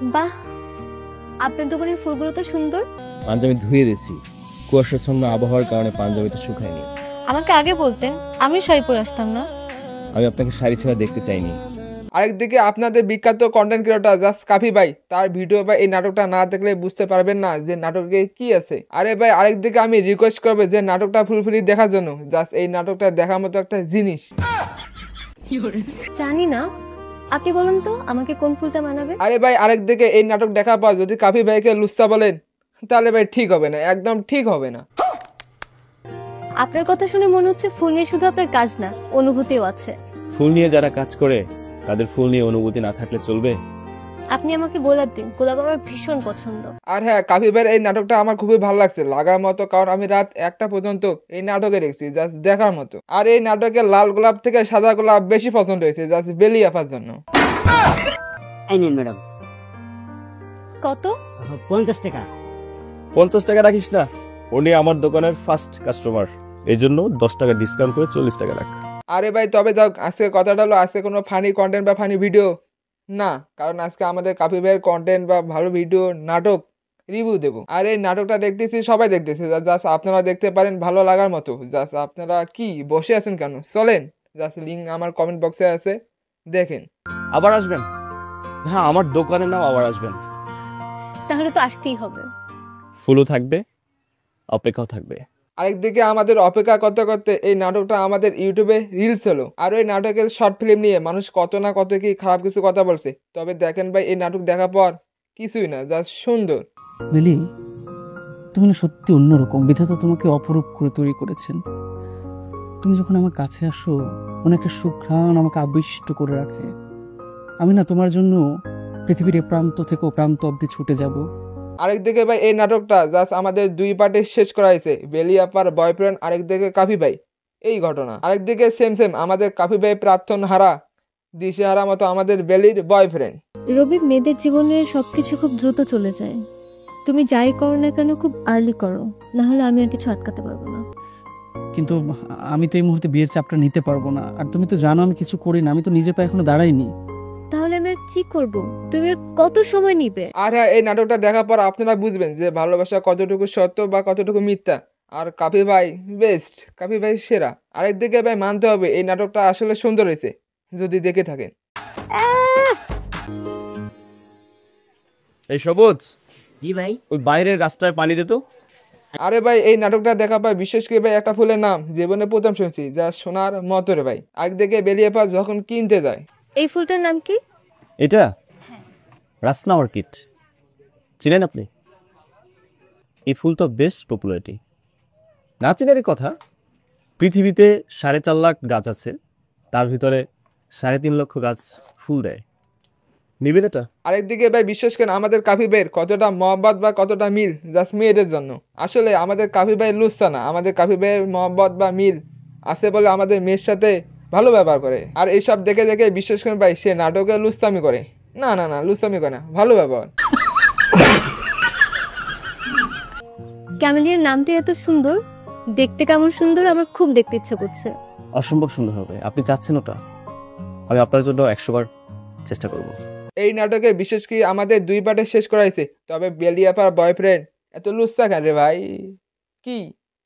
বাহ, আপনার দোকানের ফুলগুলো তো সুন্দর। পাঞ্জাবি ধুয়ে দিয়েছি, কুয়াশাচ্ছন্ন আবহাওয়ার কারণে পাঞ্জাবিটা শুকায়নি। আমাকে আগে বলতেন, আমি শাড়ি পরে আসতাম না। আমি আপনাকে শাড়ি ছাড়া দেখতে চাইনি। আরেকদিকে আপনাদের বিখ্যাত কন্টেন্ট ক্রিয়েটর জাস্ট কাফি ভাই, তার ভিডিও বা এই নাটকটা না দেখলে বুঝতে পারবেন না যে নাটকে কি আছে। আরে ভাই, আরেকদিকে আমি রিকোয়েস্ট করবো যে নাটকটা ফুলফুলি দেখার জন্য। জাস্ট এই নাটকটা দেখার মতো একটা জিনিস। জানি না, আপনি বলুন তো আমাকে কোন ফুলটা মানাবে। আরে ভাই, আরেকদিকে এই নাটক দেখার পর যদি কাফি ভাইকে লুচ্চা বলেন তাহলে ভাই ঠিক হবে না, একদম ঠিক হবে না। আপনার কথা শুনে মনে হচ্ছে ফুল নিয়ে শুধু আপনার কাজ না, অনুভূতিও আছে। ফুল নিয়ে যারা কাজ করে তাদের ফুল নিয়ে অনুভূতি না থাকলে চলবে? আপনি আমাকে গোলাপ দিন, গোলাপ আমার ভীষণ পছন্দ। আর হ্যাঁ, কাফি ভাইয়ের এই নাটকটা আমার খুবই ভালো লাগছে, লাগার মতো, কারণ আমি রাত 1টা পর্যন্ত এই নাটকে দেখছি, জাস্ট দেখার মতো। আর এই নাটকে লাল গোলাপ থেকে সাদা গোলাপ বেশি পছন্দ হয়েছে, জাস্ট বেলি আপার জন্য। ম্যাডাম কত? 50 টাকা। 50 টাকা রাখিস না, উনি আমার দোকানের ফার্স্ট কাস্টমার, এই জন্য 10 টাকা ডিসকাউন্ট করে 40 টাকা রাখ। আরে ভাই, তবে যাও, আজকে কথাটা হলো আজকে কোনো ফানি কন্টেন্ট বা ফানি ভিডিও না, কারণ আজকে আমাদের কাফি ভাইয়ের কন্টেন্ট বা ভালো ভিডিও নাটক রিভিউ দেবো। আর এই নাটকটা দেখতেছি, সবাই দেখতেছে, জাস্ট আপনারা দেখতে পারেন ভালো লাগার মতো। জাস্ট আপনারা কি বসে আছেন কেন, চলেন, জাস্ট লিঙ্ক আমার কমেন্ট বক্সে আছে, দেখেন। আবার আসবেন? হ্যাঁ, আমার দোকানের নাম আবার আসবেন। তাহলে তো আসতেই হবে। ফুলও থাকবে, অপেক্ষাও থাকবে। আরেকদিকে আমাদের অপেক্ষা করতে করতে এই নাটকটা আমাদের ইউটিউবে রিলস হলো। আর ওই নাটকের শর্ট ফিল্ম নিয়ে মানুষ কত না কত কি খারাপ কিছু কথা বলছে, তবে দেখেন ভাই, এই নাটক দেখার পর কিছুই না, জাস্ট সুন্দর। বেলি, তুমি না সত্যি অন্যরকম, বিধাতা তোমাকে অপরূপ করে তৈরি করেছেন। তুমি যখন আমার কাছে আসো, মনে একটা সুঘ্রাণ আমাকে আবিষ্ট করে রাখে। আমি না তোমার জন্য পৃথিবীর এ প্রান্ত থেকে ও প্রান্ত অব্দি ছুটে যাব। আরেকদিকে ভাই, এই নাটকটা জাস্ট আমাদের 2 পার্টে শেষ করা হয়েছে, বেলি আপার বয়ফ্রেন্ড, আরেকদিকে কাফি ভাই, এই ঘটনা। আরেকদিকে সেম আমাদের কাফি ভাই প্রার্থন হারা, দিশেহারা মতো আমাদের বেলির বয়ফ্রেন্ড। রবি, মেয়েদের জীবনের সবকিছু খুব দ্রুত চলে যায়। তুমি যাই করো না কেন খুব আর্লি করো, না হলে আমি আর কিছু আটকাতে পারবো না। কিন্তু আমি তো এই মুহূর্তে বিয়ের চাপটা নিতে পারবো না। আর তুমি তো জানো আমি কিছু করি না, আমি তো নিজের পায়ে এখনো দাঁড়াইনি। তাহলে আমি আর কি করব? তুমি আর কত সময় নিবে? আর হ্যাঁ, এই নাটকটা দেখার পর আপনারা বুঝবেন যে ভালোবাসা কতটুকু সত্য বা কতটুকু মিথ্যা। আর কাফি ভাই বেস্ট, কাফি ভাই সেরা। আরেকদিকে ভাই মানতে হবে এই নাটকটা আসলে সুন্দর হয়েছে, যদি দেখে থাকেন। এই সবুজ, জি ভাই। ওই বাইরের গাছটায় পানি দে তো। আরে ভাই, এই নাটকটা দেখা পায় বিশেষ করে ভাই একটা ফুলের নাম জীবনে প্রথম শুনছি, যা সোনার মতো রে ভাই। একদিকে বেরিয়ে পা যখন কিনতে যায়। এই ফুলটার নাম কি? এটা রাসনা অর্কিড, চিনেন আপনি? এই ফুল তো বেশ পপুলারিটি, না চিনারই কথা। পৃথিবীতে 4.5 লাখ গাছ আছে, তার ভিতরে 3.5 লক্ষ গাছ ফুল দেয়। নিবেন এটা? আরেকদিকে ভাই বিশ্বাস করেন আমাদের কাফি ভাইয়ের কতটা মহব্বত বা কতটা মিল জাস্ট মেয়েদের জন্য। আসলে আমাদের কাফি ভাই লুচ্ছা না, আমাদের কাফি ভাইয়ের মহব্বত বা মিল আছে বলে আমাদের মেয়ের সাথে ভালো ব্যবহার করে। আর এইসব দেখে দেখে বিশ্বাস করেন ভাই, সে নাটকে লুচ্ছামি করে না, না না লুচ্ছামি করে না, ভালো ব্যবহার। ক্যামেলিয়ার নামটি এত সুন্দর, দেখতে কেমন সুন্দর, আমার খুব দেখতে ইচ্ছে করছে। অসম্ভব সুন্দর হবে, আপনি চাচ্ছেন ওটা, আমি আপনার জন্য 100 বার চেষ্টা করব। এই নাটকে বিশেষ করে আমাদের 2 পার্টে শেষ করাইছে, তবে বেলিয়াপার বয়ফ্রেন্ড এত লুচ্ছা কেন রে ভাই? কি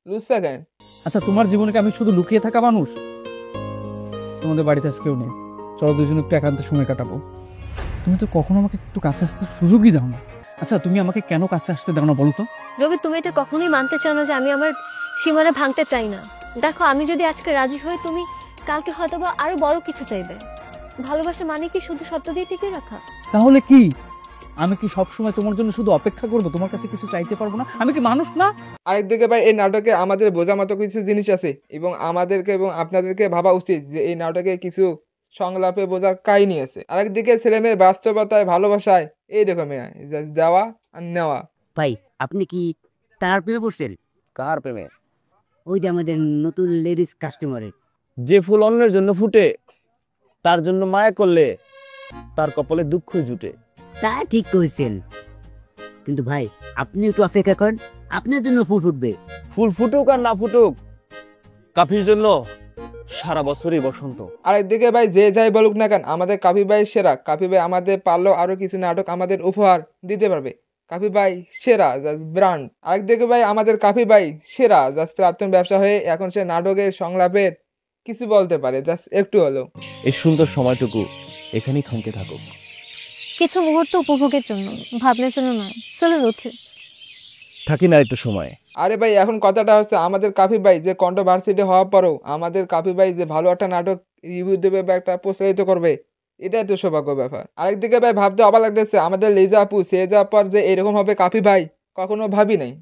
লুচ্ছা কেন? আচ্ছা, তোমার জীবনে কি আমি শুধু লুকিয়ে থাকা মানুষ? তোমাদের বাড়িতে আজ কেউ নেই, চলো দুজনে একটু একান্ত সময় কাটাবো। তুমি তো কখনো আমাকে একটু কাছে আসতে সুযোগই দাও না। আচ্ছা, তুমি আমাকে কেন কাছে আসতে দাও না বলো তো? রবি, তুমি এটা কখনোই মানতে চাও না যে আমি আমার সীমানা ভাঙতে চাই না। দেখো, আমি যদি আজকে রাজি হই, তুমি কালকে হয়তোবা আরো বড় কিছু চাইবে। ভালোবাসা মানে কি শুধু শর্ত দিয়ে টিকে রাখা? তাহলে কি আমি কি সবসময় তোমার জন্য শুধু অপেক্ষা করবো, তোমার কাছে কিছু চাইতে পারবো না? আমি কি মানুষ না? আরেকদিকে ভাই, এই নাটকে আমাদের বোঝার মতো কিছু জিনিস আছে, এবং আমাদেরকে এবং আপনাদেরকে ভাবা উচিত যে এই নাটকে কিছু সংলাপে বোঝার কাহিনী আছে। আরেকদিকে ছেলেমেয়ের বাস্তবতায়, ভালোবাসায় এইরকমই দেওয়া আর নেওয়া। ভাই, আপনি কি তার প্রেমে পড়ছেন? কার প্রেমে? ওই যে আমাদের নতুন লেডিস কাস্টমারের। যে ফুল অন্যের জন্য ফুটে, তার জন্য মায়া করলে তার কপালে দুঃখ জুটে। তা ঠিক কইছেন, কিন্তু ভাই আপনি একটু অপেক্ষা করেন, আপনার জন্য ফুল ফুটবে। ফুল ফুটুক আর না ফুটুক, কাফির জন্য সারা বছরই বসন্ত। আরেকদিকে ভাই যে যাই বলুক না কেন আমাদের কাফি ভাই সেরা। কাফি ভাই আমাদের পারলেও আরো কিছু নাটক আমাদের উপহার দিতে পারবে। কাফি ভাই সেরা, জাস্ট ব্র্যান্ড। আরেকদিকে ভাই আমাদের কাফি ভাই সেরা, জাস্ট প্রাক্তন ব্যবসা হয়ে এখন সে নাটকের সংলাপের কিছু বলতে পারে, জাস্ট একটু হলেও। এই সুন্দর সময়টুকু এখানেই থমকে থাকুক। কিছু মুহূর্ত উপভোগের জন্য, ভাবনার জন্য নয়। চলুন উঠে। থাকি না একটু সময়। আরে ভাই এখন কথাটা হচ্ছে আমাদের কাফি ভাই যে কন্ট্রোভার্সিটি হওয়ার পরেও আমাদের কাফি ভাই যে ভালো একটা নাটক রিভিউ দেবে বা একটা প্রচারিত করবে, এটাই তো সৌভাগ্য ব্যাপার। আরেকদিকে ভাই ভাবতে অবাক লাগতেছে আমাদের লিজা আপু সে যাওয়ার পর যে এরকম হবে কাফি ভাই কখনো ভাবি নাই।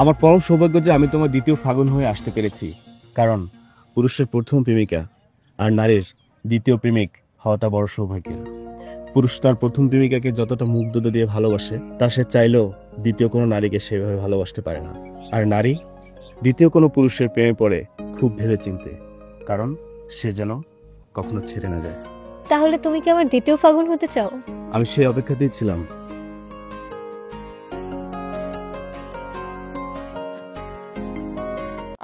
আমার পরম সৌভাগ্য যে আমি তোমার দ্বিতীয় ফাগুন হয়ে আসতে পেরেছি। কারণ পুরুষের প্রথম প্রেমিকা আর নারীর দ্বিতীয় প্রেমিক হওয়াটা বড় সৌভাগ্যের। পুরুষ তার প্রথম প্রেমিকাকে যতটা মুগ্ধতা দিয়ে ভালোবাসে তা সে চাইলেও দ্বিতীয় কোনো নারীকে সেভাবে ভালোবাসতে পারে না। আর নারী দ্বিতীয় কোনো পুরুষের প্রেমে পড়ে খুব ভেবে চিনতে, কারণ সে যেন কখনো ছেড়ে না যায়। তাহলে তুমি কি আমার দ্বিতীয় ফাগুন হতে চাও? আমি সেই অপেক্ষাতেই ছিলাম।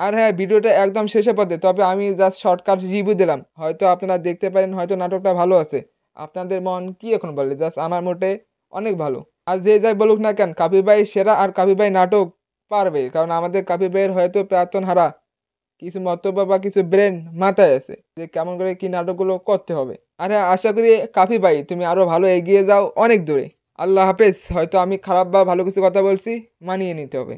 আর হ্যাঁ, ভিডিওটা একদম শেষে পথে, তবে আমি জাস্ট শর্টকাট রিভিউ দিলাম। হয়তো আপনারা দেখতে পারেন হয়তো নাটকটা ভালো আছে। আপনাদের মন কি এখন বলে? জাস্ট আমার মোটে অনেক ভালো। আর যে যাই বলুক না কেন কাপি ভাই সেরা আর কাপি ভাই নাটক পারবে, কারণ আমাদের কাপি ভাইয়ের হয়তো প্রাক্তন হারা কিছু মন্তব্য বা কিছু ব্রেন মাথায় আছে যে কেমন করে কি নাটকগুলো করতে হবে। আর হ্যাঁ, আশা করি কাপি ভাই তুমি আরও ভালো এগিয়ে যাও অনেক দূরে। আল্লাহ হাফেজ। হয়তো আমি খারাপ বা ভালো কিছু কথা বলছি, মানিয়ে নিতে হবে।